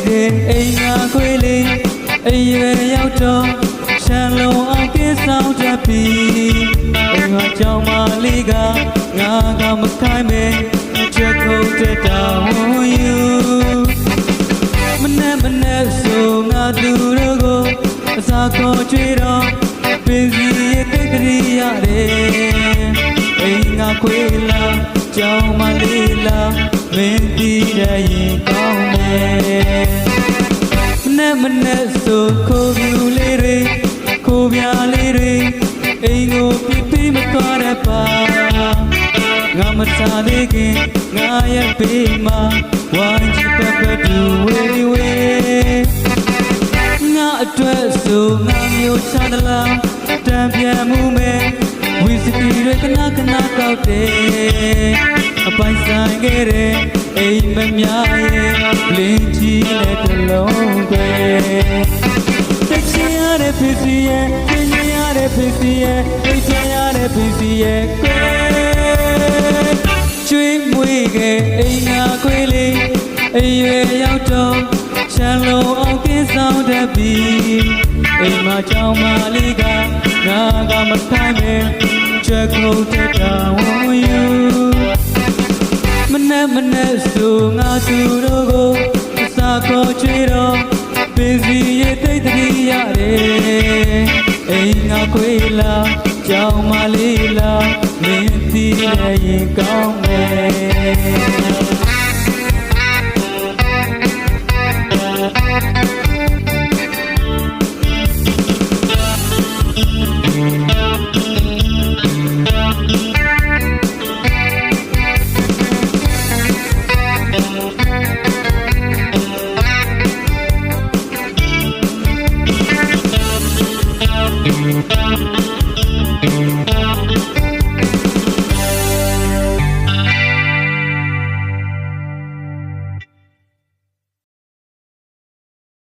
ခဲ့အိမ်ငါခွေးလေးအိမ်ရွယ်ရောက်တော့ရှမ်းလုံးအောင်ကင်းဆောင်တတ်ပြီအိမ်မှာကြောင်မလေးကငါကမခိုင်းမဲချက်ခုတ်တဲ့တောင်းယူမနဲ့ဆိုငါသူတို့ကိုအစာခေါ်ကြွေတော့ပင်စီရဲ့တိတ်ကလေးရတယ်အိမ်ငါခွေးလားကြောင်မလေးလားမင်းတီးတဲ့ရင်ကောင်းတယ်မနဲ့ဆိုခိုးပြူလေးတွေခိုးပြားလေးတွေအိမ်ကိုပြမသွားတဲ့ပါငါမစားသေးခင်ငါရဲ့ဘေးမှာဝိုင်းချစ်ပတ်တူဝေးဝေးငါအတွက်ဆိုငါမျိုးချသလားတံပြန်မှုမဲ့ဝီစကီတွေခဏကောက်တယ်အပိုင်ဆိုင်ခဲ့တဲ့အိမ်မများရဲ့လင်းကြီးနဲ့တလုံးပဲတက်ချင်ရတဲ့ဖြစ်စီရဲ့ကျင်ရတဲ့ဖြစ်စီရဲ့အိတ်ချင်ရတဲ့ဖြစ်စီရဲ့ကျွေးမွေးခဲ့အိမ်ငါခွေးလေးအိမ်ရွယ်ရောက်တော့ချမ်းလုံးအောင်ကင်းဆောင်တတ်ပြီအိမ်မှာကြောင်မလေးကငါကမခိုင်းမဲချက်ခုတ်တဲ့တောင်းယူမနဲ့ဆိုငါသူတို့ကိုအစာခေါ်ချွေတော့ပင်စီရဲ့တိတ်တည်းရတယ်အိမ်ငါခွေးလားကြောင်မလေးလားမင်းတီးတဲ့ရင်ကောင်းမယ်Thank you.